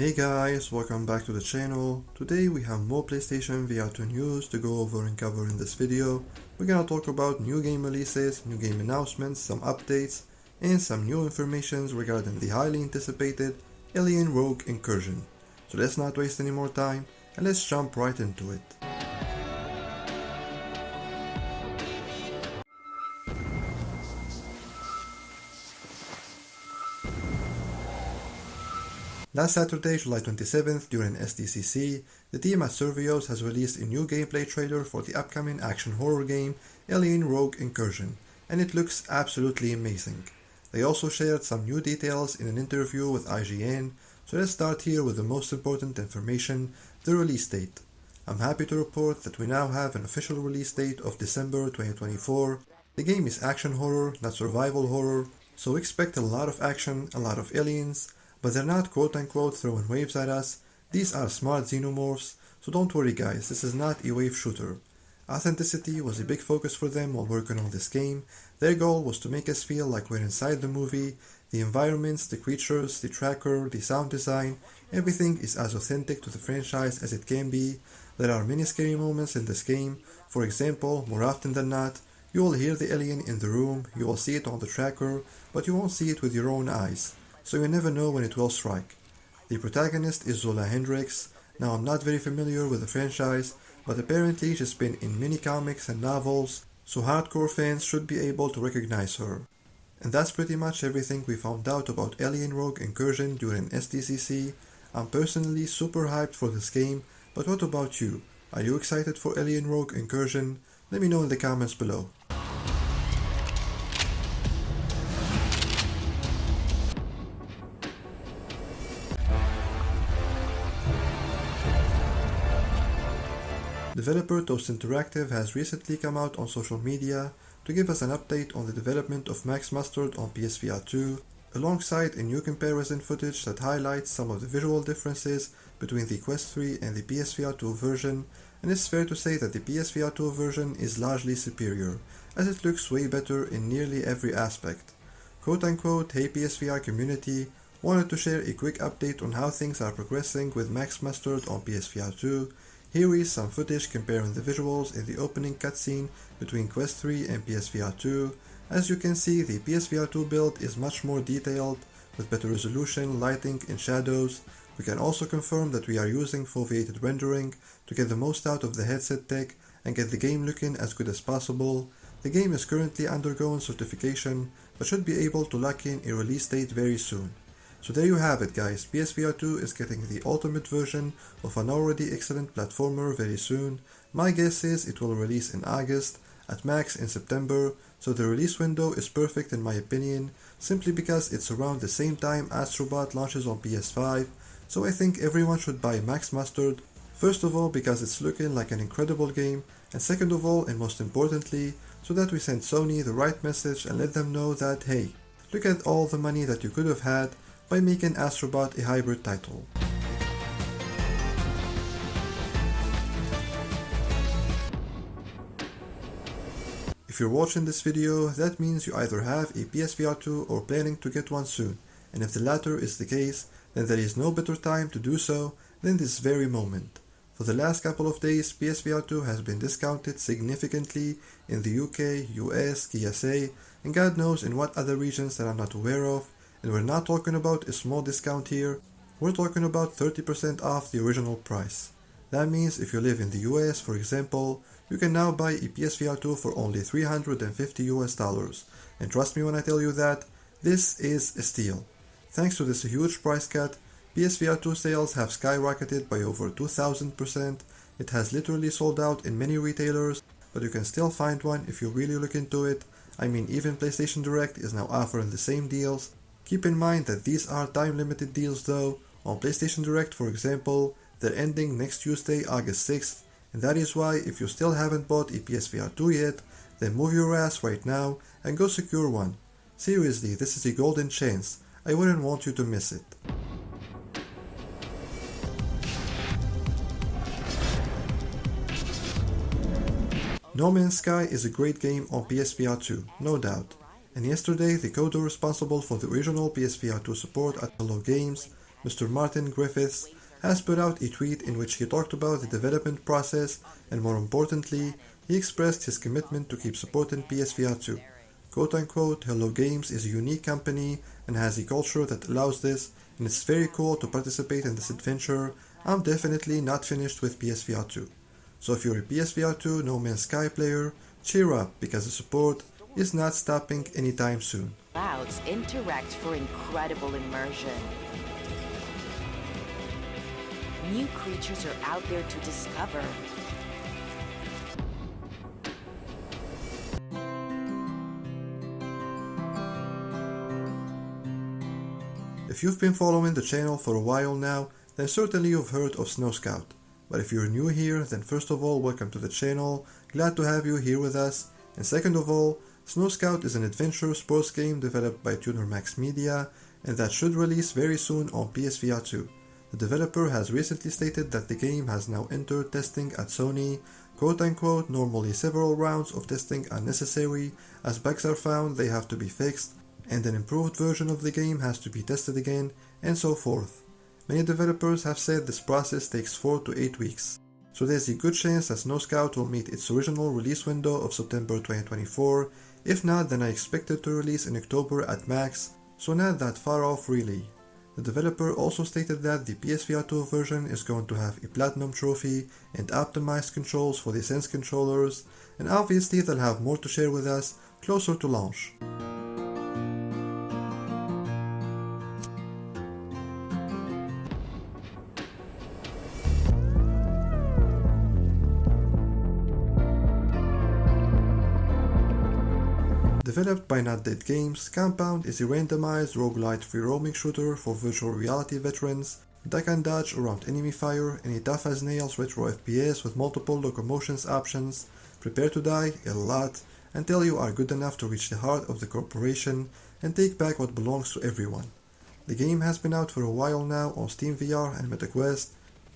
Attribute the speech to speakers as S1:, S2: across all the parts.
S1: Hey guys, welcome back to the channel. Today we have more PlayStation VR2 news to go over and cover in this video. We're gonna talk about new game releases, new game announcements, some updates, and some new information regarding the highly anticipated Alien Rogue Incursion. So let's not waste any more time and let's jump right into it. Last Saturday, July 27th, during SDCC, the team at Survios has released a new gameplay trailer for the upcoming action horror game Alien Rogue Incursion, and it looks absolutely amazing. They also shared some new details in an interview with IGN, so let's start here with the most important information, the release date. I'm happy to report that we now have an official release date of December 2024. The game is action horror, not survival horror, so expect a lot of action, a lot of aliens, but they're not quote-unquote throwing waves at us. These are smart xenomorphs, so don't worry guys, this is not a wave shooter. Authenticity was a big focus for them while working on this game. Their goal was to make us feel like we're inside the movie. The environments, the creatures, the tracker, the sound design, everything is as authentic to the franchise as it can be. There are many scary moments in this game. For example, more often than not, you will hear the alien in the room, you will see it on the tracker, but you won't see it with your own eyes, so you never know when it will strike. The protagonist is Zola Hendrix. Now I'm not very familiar with the franchise, but apparently she's been in many comics and novels, so hardcore fans should be able to recognize her. And that's pretty much everything we found out about Alien Rogue Incursion during SDCC. I'm personally super hyped for this game, but what about you? Are you excited for Alien Rogue Incursion? Let me know in the comments below. Developer Toast Interactive has recently come out on social media to give us an update on the development of Max Mustard on PSVR2, alongside a new comparison footage that highlights some of the visual differences between the Quest 3 and the PSVR2 version, and it's fair to say that the PSVR2 version is largely superior, as it looks way better in nearly every aspect. Quote unquote, hey PSVR community, wanted to share a quick update on how things are progressing with Max Mustard on PSVR2. Here is some footage comparing the visuals in the opening cutscene between Quest 3 and PSVR2. As you can see, the PSVR2 build is much more detailed, with better resolution, lighting and shadows. We can also confirm that we are using foveated rendering to get the most out of the headset tech and get the game looking as good as possible. The game is currently undergoing certification, but should be able to lock in a release date very soon. So there you have it guys, PSVR2 is getting the ultimate version of an already excellent platformer very soon. My guess is it will release in August, at max in September, so the release window is perfect in my opinion, simply because it's around the same time Astrobot launches on PS5, so I think everyone should buy Max Mustard, first of all because it's looking like an incredible game, and second of all and most importantly, so that we send Sony the right message and let them know that hey, look at all the money that you could have had by making Astrobot a hybrid title. If you're watching this video, that means you either have a PSVR2 or planning to get one soon, and if the latter is the case, then there is no better time to do so than this very moment. For the last couple of days, PSVR2 has been discounted significantly in the UK, US, KSA, and God knows in what other regions that I'm not aware of. And we're not talking about a small discount here, we're talking about 30% off the original price. That means if you live in the US, for example, you can now buy a PSVR2 for only $350 US. And trust me when I tell you that, this is a steal. Thanks to this huge price cut, PSVR2 sales have skyrocketed by over 2000%. It has literally sold out in many retailers, but you can still find one if you really look into it. I mean, even PlayStation Direct is now offering the same deals. Keep in mind that these are time-limited deals though. On PlayStation Direct, for example, they're ending next Tuesday, August 6th, and that is why if you still haven't bought a PSVR2 yet, then move your ass right now and go secure one. Seriously, this is a golden chance. I wouldn't want you to miss it. No Man's Sky is a great game on PSVR2, no doubt. And yesterday, the coder responsible for the original PSVR2 support at Hello Games Mr. Martin Griffiths, has put out a tweet in which he talked about the development process and, more importantly, he expressed his commitment to keep supporting PSVR2. Quote unquote, Hello Games is a unique company and has a culture that allows this, and it's very cool to participate in this adventure. I'm definitely not finished with PSVR2. So if you're a PSVR2 No Man's Sky player, cheer up because the support is not stopping anytime soon.
S2: Clouds interact for incredible immersion. New creatures are out there to discover.
S1: If you've been following the channel for a while now, then certainly you've heard of Snow Scout. But if you're new here, then first of all, welcome to the channel, glad to have you here with us. And second of all, Snow Scout is an adventure sports game developed by Tuner Max Media, and that should release very soon on PSVR2. The developer has recently stated that the game has now entered testing at Sony. Quote unquote, normally several rounds of testing are necessary, as bugs are found, they have to be fixed, and an improved version of the game has to be tested again, and so forth. Many developers have said this process takes 4 to 8 weeks. So there's a good chance that Snow Scout will meet its original release window of September 2024. If not, then I expect it to release in October at max, so not that far off really. The developer also stated that the PSVR2 version is going to have a Platinum trophy and optimized controls for the Sense controllers, and obviously they'll have more to share with us closer to launch. Developed by Not Dead Games, Compound is a randomized roguelite free-roaming shooter for virtual reality veterans. Duck and dodge around enemy fire in a tough-as-nails retro FPS with multiple locomotions options. Prepare to die a lot until you are good enough to reach the heart of the corporation and take back what belongs to everyone. The game has been out for a while now on Steam VR and MetaQuest.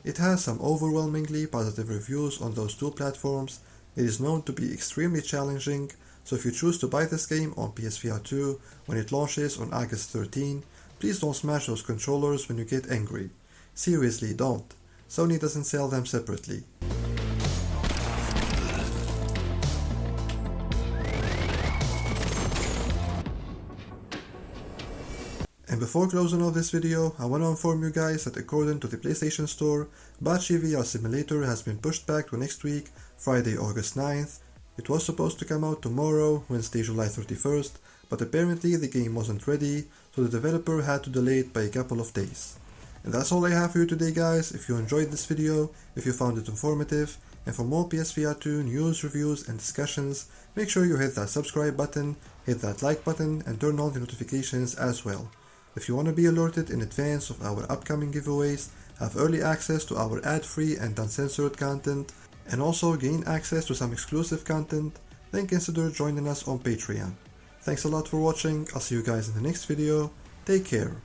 S1: It has some overwhelmingly positive reviews on those two platforms. It is known to be extremely challenging, so if you choose to buy this game on PSVR2 when it launches on August 13, please don't smash those controllers when you get angry. Seriously, don't. Sony doesn't sell them separately. And before closing off this video, I want to inform you guys that according to the PlayStation Store, Bocce VR Simulator has been pushed back to next week, Friday, August 9th. It was supposed to come out tomorrow, Wednesday, July 31st, but apparently the game wasn't ready, so the developer had to delay it by a couple of days. And that's all I have for you today, guys. If you enjoyed this video, if you found it informative, and for more PSVR2 news, reviews, and discussions, make sure you hit that subscribe button, hit that like button, and turn on the notifications as well. If you want to be alerted in advance of our upcoming giveaways, have early access to our ad-free and uncensored content, and also gain access to some exclusive content, then consider joining us on Patreon. Thanks a lot for watching, I'll see you guys in the next video, take care.